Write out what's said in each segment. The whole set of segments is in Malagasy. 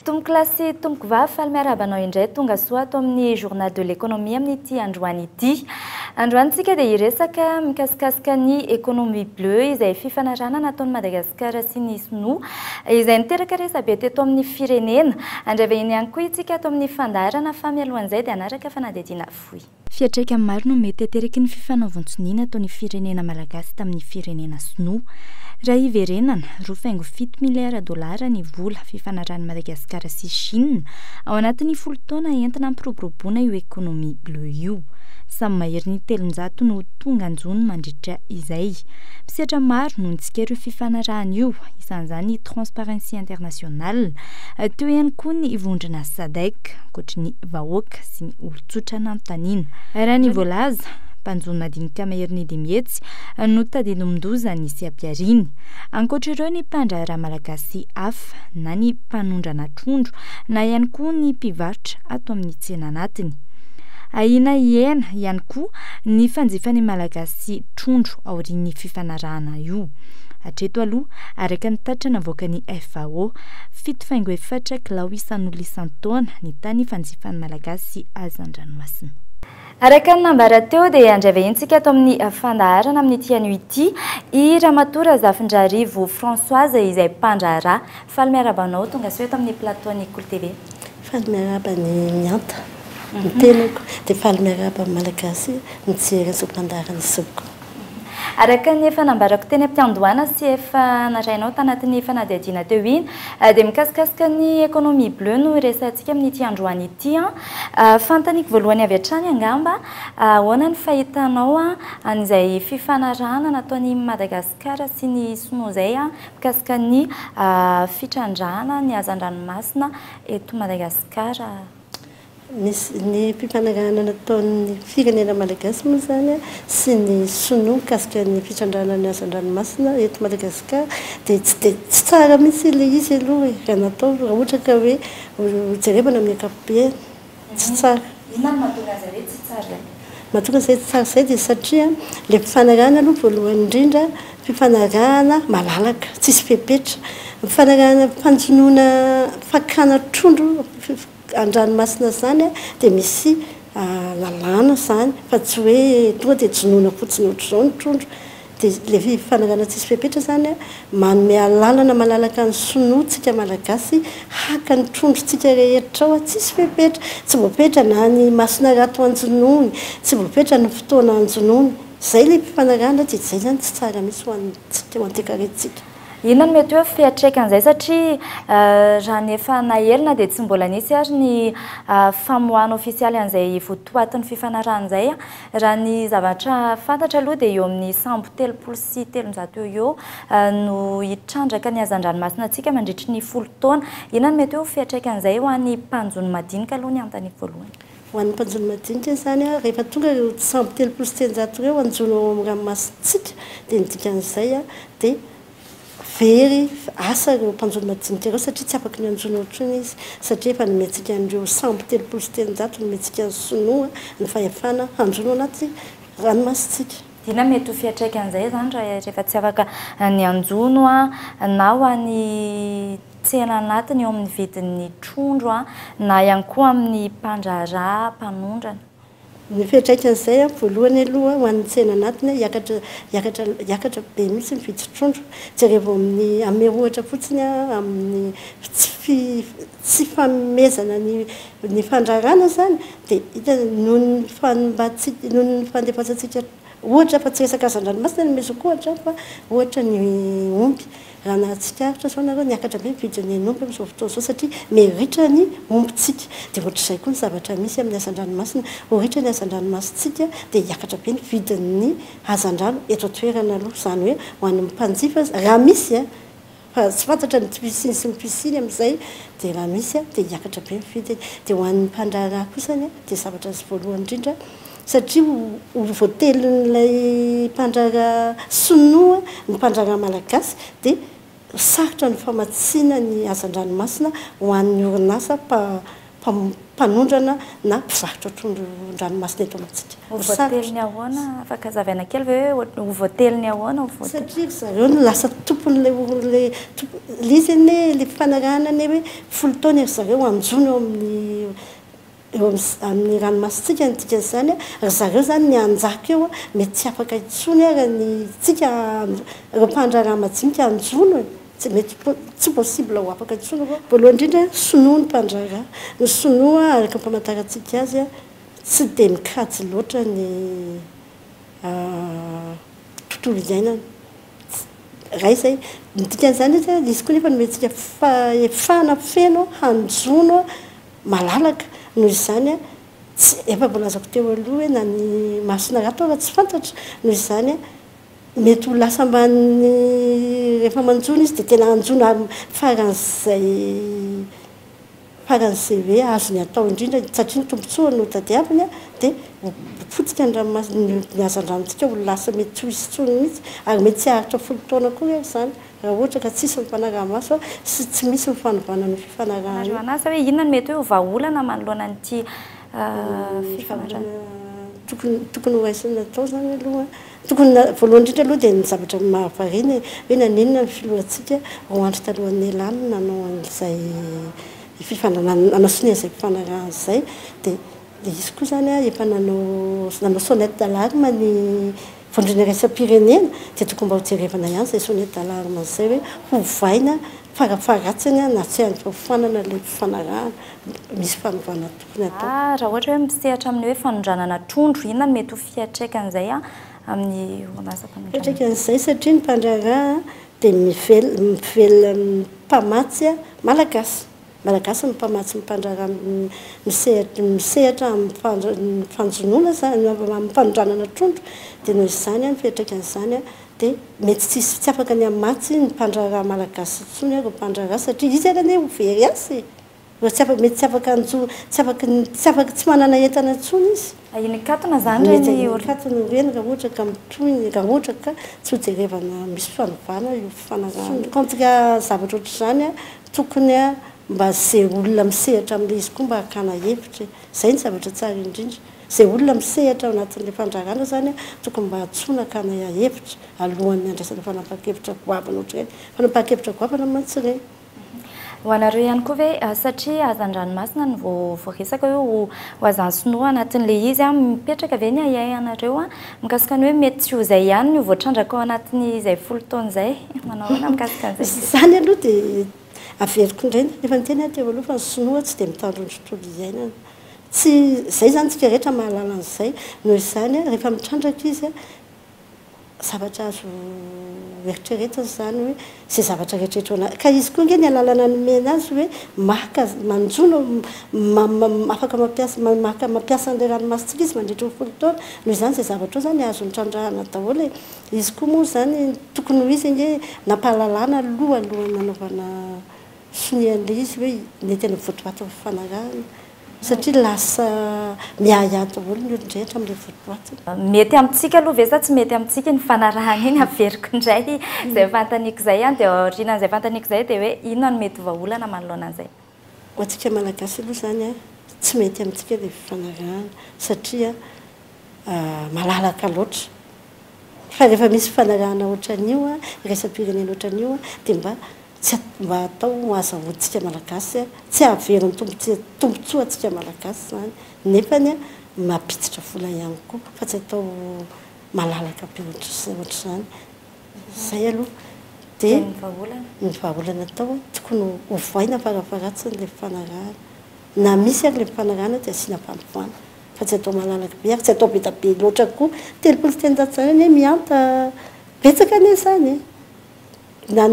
Tombo klasy tomboky vafa miarabanao indray tonga soa ato amin'ny journal de l'économie amin'ity androany ity. Androantsika dia hiresaka mikasikasika ny économie bleue izay fifanarana nataon'i Madagasikara sy ny Sinoa izay niteraka resabe teto amin'ny firenena. Andravahiny ihany koa itsika ato amin'ny fandarana fa mialohan'izay dia anaraka fanadihadiana fohy. Fiatraika maro no mety ateraky ny fifanaovon-tsoniana ataon'ny firenena malagasy tamin'ny firenena Sinoa. Raha iverenana, $7 miliara ny vola fifanarahan'i Madagasikara sy Chine ao anatin'ny 10 taona entina ampiroboroboana io économie bleue io. Samy mahery ny 300 no tonga anjony mandritra izay. Mpisehatra maro no nitsikero fifanarahana io, isan'izany Transparency International, teo ihany koa ny vondrona SADC, ankoatry ny vahoaka sy ny olon-tsotra nanontaniana. Raha ny voalaza, mpanjony madinika mahery ny dimihetsy no tadidinon-doza ny sy ampiariny. Ankoatra ireo ny mpandraharaha malagasy hafa na ny mpanondrana trondro na ihany koa ny mpivarotra ato amin'ny tsena anatiny. Ahina ihena ihany koa ny fanjifan'ny malagasy trondro aorian'ny fifanarahana io. Hatreto aloha, araka ny tatrana avoakany FAO, 7.4 kilao isan'olona isan-taona ny tany fanjifan'ny malagasy hazan-dranomasina. Araka ny nambara teo dia andravahitsika ato amin'ny fandaharana amin'ity anio ity i Ramatora Zafindrarivo Françoise izay mpandraharaha. Faly miarabanao tonga soa eto amin'ny plateau-ny Cool TV. Faly miarabany mianta ny tenako dia faly miaraba malagasy mijery zo mpandaharana isoko. Araka ny efa nambarako teny am-piandohana sy efa narainao tanatin'ny fanadihadiana teo iny dia mikasikasika ny économie bleue no resantsika amin'ity androany ity. Fantaniko voalohany avy hatrany angamba ahoana ny fahitanao an'izay fifanarahana nataon'i Madagasikara sy ny Sinoa zay mikasika ny fitrandrahana ny hazan-dranomasina eto Madagasikara. Misy ny fifanarahana nataon'ny firenena malagasy moa zany sy ny Sinoa mikasika ny fitrandrahana ny hazan-dranomasina eto Madagasikara dia tsy tsara mihitsy ilay izy aloha raha natao raha ohatra ka hoe jerevana amin'ny ankapobeny tsy tsara. Inona no mahatonga azy hoe tsy tsara? Mahatonga izay tsy tsara izay dia satria ilay fifanarahana aloha voalohany indrindra fifanarahana malalaka tsisy fepetra, fifanarahana mpanjonoana fakana trondro an-dranomasina zany dia misy lalàna zany fa tsy hoe tonga dia jonoina fotsiny ohatr'izao ny trondro. Dia ilay fifanarahana tsisy fepetra zany manome lalana malalaka ny Sinoatsika malagasy haka ny trondrotsika rehetra ao tsisy fepetra, tsy voapetra na ny masina rato anjonoiny, tsy voapetra ny fotoana anjonoiny. Izay ilay fifanarahana dia izay zany tsy tsara mihitsy ho antsika ho antoekarentsika. Inona no mety hoe fiatraikan'izay satria raha ny efa nahelina dia tsy mbola nisy ary ny famoahana ofisialy an'izay voatoatin'ny fifanarahana izay. Raha ny zavatra fantatra aloha dia eo amin'ny 130 sy 300 eo no hitrandraka ny hazan-dranomasina antsika mandritry ny 10 taona. Inona no mety hoe fiatraikan'izay ho an'ny mpanjony madinika aloha ny anontaniako voalohany? Ho an'ny mpanjony madinika zany rehefa tonga 130 sy 300 eo anjono ao amin'ny ranomasitsika dia ny dikan'izay dia very asa ireo mpanjony madinika ireo satria tsy afaka ny anjono ohatriny izy satria efa nometsika an'ireo 130 sy 300 nometsika ny Sinoa ny fahefana anjono anaty ranomasitsika. Inona mety ho fiatraikan'izay zany rehefa tsy afaka ny anjono na ho an'ny tsena anatiny eo amin'ny vidin'ny trondro na ihany koa amin'ny mpandraharaha mpanondrana? Ny fiatraikan'izay voalohany aloha ho an'ny tsena anatiny hiakatra be mihitsy ny vidy trondro. Jereva amin'ny amerohatra fotsiny amin'ny tsy fanomezana ny fandraharana zany dia hita noho ny fandefasantsika ohatra fa tsy resaka hazan-dranomasina ny meso ohatra fa ohatra ny omby. Raha nahatsikaritra zao nareo niakatra be vidin'ny omby amin'izao fotoana izao satria meritra ny ombitsika. Dia ohatr'izay koa ny zavatra misy amin'ny hazan-dranomasina, ohatra ny hazan-dranomasitsika dia hiakatra be ny vidin'ny hazan-drano eto an-toerana aloha zany hoe ho an'ny mpanjifa raha misy fa tsy fantatra ny pisiny sy ny pisiny amin'izay dia raha misy dia hiakatra be ny vidiny. Dia ho an'ny mpandraharaha kosany dia zavatra azy voalohany indrindra satria ho voatelin'ilay mpandraharaha Sinoa ny mpandraharaha malagasy dia sarotra ny famatsiana ny hazan-dranomasina ho an'ny orinasa mpanondrana na mpivarotra trondron-dranomasina eto amintsika. Voateliny ahoana afaka zavaina kely ve hoe voateliny ahoana satria zareo no lasa tompony le izy ane le fanarahanany hoe folo taona zareo anjony eo amin'ny ranomasitsika ny dikany zany a zareo zany ny anjaka eo mety tsy afaka itsony ara ny tsika reo mpandraraha majinika anjono e mety tsy possible ho afaka itsony koa voalohany indrindra sonoa ny mpandraraha ny sonoa araka mpamantarantsika azy a tsy de mikajy loatra ny tontolo iainana ray zay dikan'izany izy koa nefa nometsika efana feno hanjono malalaka noho izany a tsy efa volazako teo aloha hoe na ny masina raha tao raha tsy fantatra noho izany a mety ho lasa ambany rehefa manjono izy dia tena anjono faran'izay hoe azony atao indrindra satria ny tombontsoa no tadiaviny a dia fotsika ny ranomasina ny azan-dranontsika ho lasa mety ho isy tsony mihitsy ary mety tsy aharitra folo taona koa rehefa izany raha ohatra ka tsisy mifanaraha-maso sy tsy misy mifanovana ny fifanarahana anasa hoe inona ny mety hoe vaolana manoloana nyity fifanarahana tokony ho raisina atao zany aloha tokony voalohany indrindra aloha dia ny zavatra mahavariny hoe naninona ny filohantsika ho andro talohan'ny elany nanao an'izay anasony an'izay fifanarahana izay dia izy koa zany a efa nanao sonnette d'alarme ny vondrona raisam-pirenena dia tokony mba ho jerevana ihany izay sonnette d'alarme izay hoe ho vaina farafaratsiny na tsy hanfofanana le fifanarahana misy fanovana tokony atao raha ohatra hoe misehatra amin'ny hoe fanondranana trondro inona ny mety ho fiatraikan'izay a amin'ny fiatraikan'izay satria ny mpandraraha dia mivelona mpamatsy malagasy malagasy ny mpamatsy mpandraraha misehatra amin'ny fanjonoana zany amin'ny fanondranana trondro dia noho izany ny fiatraikan'izany a dia mety tsy afaka ny amatsy ny mpandraraha malagasy itsony reo mpandraraha satria izy arany ho very asy mety tsy afaka tsy afaka tsy manana entana intsony izy inikatona zany katona reny raha ohatra ka mitohiny raha ohatra ka tsy ho jerevana misy fanovana io fifanarahana kontika zavatra ohatr'izany a tokony a mba zay olona misehatra amin'le izy koa mba hakana hevitra zay ny zavatra tsara indrindra zay olona misehatra ao anatin'le fandrarana zany a tokony mba hatsona hakana hevitra alohan'ny andraisana fanapakevitra goavana ohatr'ireny fanapakevitra goavana mantsy ireny ho anareo ihany koa hoe satria azan-dranomasina ny voaresaka hoe ho azany sinoa anatin'le izy a mipetraka ve ny ayay anareo a mikasika ny hoe mety tsy ho zay ihany no voatrandraka ao anatin'ny izay folo taona izay manao ahoana mikasika an'izay zany aloha dia averiko indrainy efa niteny teo aloha fa ny sinoa tsy dia mitandro ny tontolo iainana tsy zay zany tsika rehetra mahalala an'izay noho izany a rehefa mitrandraka izy a zavatra azo eritreretiny zany hoe zay zavatra rehetrarehetra ka izy koa nge ny alalana nomena azy hoe maka manjono afaka mampiasa an'le ranomasitsika izy mandritra ho folo taona noho izany zay zavatra ao zany azo nitrandrahana daholo izy koa moa zany tokony ho izy nge nampahalalana alohan'ny nanaovana sonian'le izy hoe nety any votoaty fifanarahana satria lasa miahiahy daholo ny olon-drehetra amin'le votoaty mety amintsika aloha ve sa tsy mety amintsika ny fanarahana iny averiko indray zay fantaniko zay any dia orinan'izay fantaniko zay dia hoe inona no mety vaolana manoloana an'izay ho antsika malagasy aloha zany a tsy mety amintsika le fifanarahana satria malalaka loatra fa rehefa misy fifanarahana ohatran'io a raisam-pirenena ohatran'io a dia mba atao azahoantsika malagasy a tsy ahaveriny tombontsoa atsika malagasy zany nefany a mampiditra vola ihany koa fa tsy atao malalaka be ohatr'izany zay aloha dia ny vahaolana atao tokony ho vaina farafaratsiny le fifanarahana na misy ary le fifanarahana dia asiana fanovana fa tsy atao malalaka be ary tsy atao be da be loatra koa telopolo tenjato zany hoe mianta betsaka ane zany na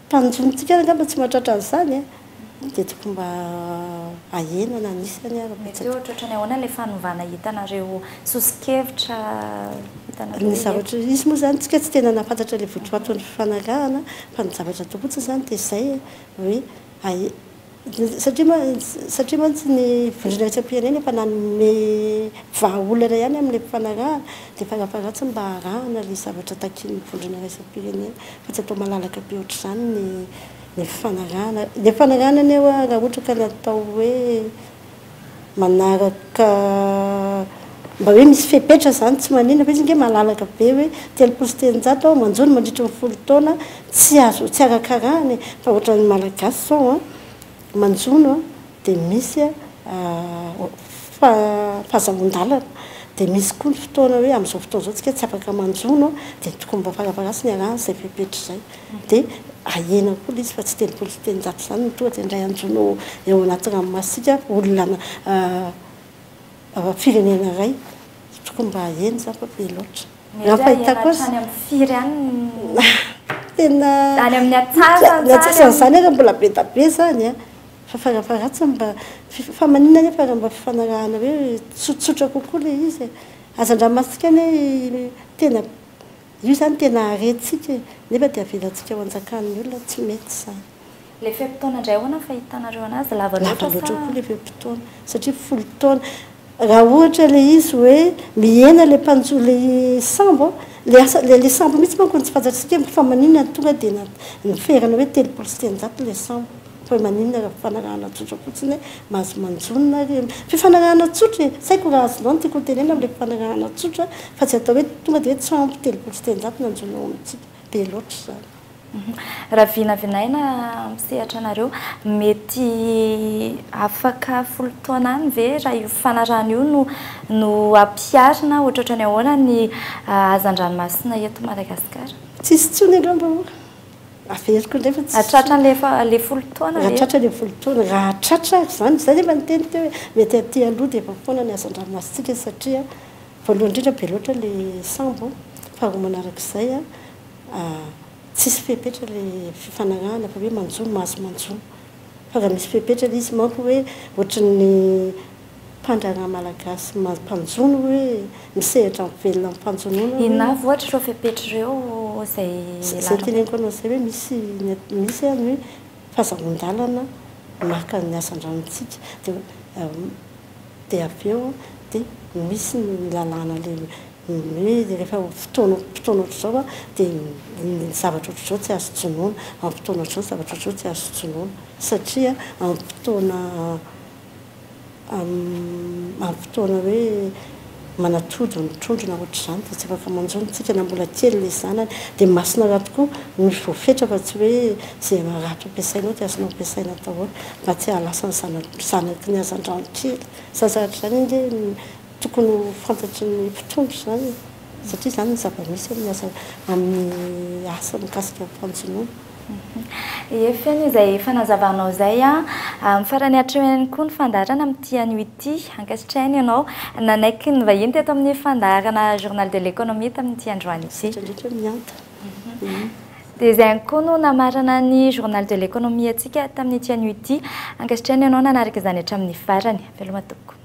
mpanjonontsika angamba tsy mahatratra an'izany dia tokony mba ahena na anisany mety ohatrany ahoana le fanovana hitanareo sosikevitra hitanareo ny zavatra izy moa zany tsika tsy tena nafantatra le votoaton'ny fifanarahana fa ny zavatra atao fotsiny zany dia zay hoe satria mantsy ny vondrona raisam-pirenena efa nanome vahaolana ihany amin'le fifanarahana dia farafaratsy mba arahana le zavatra takin'ny vondrona raisam-pirenena fa tsy atao malalaka be ohatr'izany ny ny fanarana le fanarana ny eo raha ohatra ka natao hoe manaraka mba hoe misy fepetra zany tsy manina fa izy nge malalaka be hoe 300 manjony mandritra ny 10 taona tsy azo tsy arakarahany fa ohatra ny malagasy zao a manjono dia misy fahazavon-dalana dia misy koa ny fotoana hoe amin'izao fotoana zao tsika tsy afaka manjono dia tokony mba farafarasy ny arahany izay fepetra izay dia ahena koa izy fa tsy 300 zany ny tonga dia indray anjono eo anaty ranomasika olona firenena iray tokony mba ahena zany fa be loatra raha fahitako azy tena ny atsasany raha mbola be da be zany a fa farafaratsy mba fa maninona nefa raha mba fifanarahana hoe tsotsotra kokoa le izy azan-dranomasika ny tena io zany tena aretintsika nefa dia avelantsika ho anjakan'ny olona tsy mety zany le fepitaona indray ahoana fahitanareo anazy lava loatra koa le fepitaona satria 10 taona raha ohatra le izy hoe mihena le mpanjo le sambo le sambo mihitsy manko tsy fantatsika fa maninona ny tonga dia niferana hoe 300 le sambo fa maninona raha fifanarahana tsotra fotsiny mahazo manjonona fifanarahana tsotra saiko raha azonao ny tiako tenena am'le fifanarahana tsotra fa tsy atao hoe tonga dia hoe sambo 300 nanjono amintsika be loatra zany raha vinavinaina misehatra anareo mety afaka 10 taona any ve raha io fifanarahana io no ampiarina ohatratra ny ahoana ny hazan-dranomasina eto Madagasikara tsisy tsony aloha mba averiko ndraifa atratra le 10 taona raha tratra le 10 taona raha tratra zany zay nefa niteny teo hoe mety aty aloha dia efa foana ny hazan-dranomasitsika satria voalohany indrindra be loatra le sambo faharoa manarak'izay a tsisy fepetra le fifanarahana fa hoe manjono mahazo manjono fa raha misy fepetra le izy manko hoe ohatran'ny mpandrana malagasy mampanjono hoe misehatra mivelona mpanjonoana inona voatra ireo fepetra ireo zay teneniko anao zay hoe misy any hoe fahazavon-dalana maka ny asan-dranontsika dia avy eo dia misy ny lalàna le hoe rehefa fotoana ohatr'izao a dia ny zavatra ohatr'izao tsy azo jonoana amin'ny fotoana ohatr'izao zavatra ohatr'izao tsy azo jonoana satria amin'ny fotoana hoe manatody ny trondrona ohatr'izany dia tsy afaka manjonontsika na mbola kely le zanany dia masina raha tokoa ny voafetra fa tsy hoe zay rato ampiasainao dia azonao ampiasaina daholo mba tsy hahalasa ny zanaky ny hazan-drano kely zazahatra zany nge tokony fantatry ny mpitondro zany satria zany ny zava-misy amin'ny asa mikasika fanjonoana efeny izay fanazavanao zay a mifarany atreany koa ny fandarana amin'ity anio ity ankasitrahany ianao nanaiky ny vahiny teto amin'ny fandarana journal de l'économie tamin'ity androany ity ndraindra mianta dia izay ihany koa no namarana ny journal de l'économie atsika tamin'ity anio ity ankasitrahany ianao nanaraka izany hatramin'ny farany veloma toko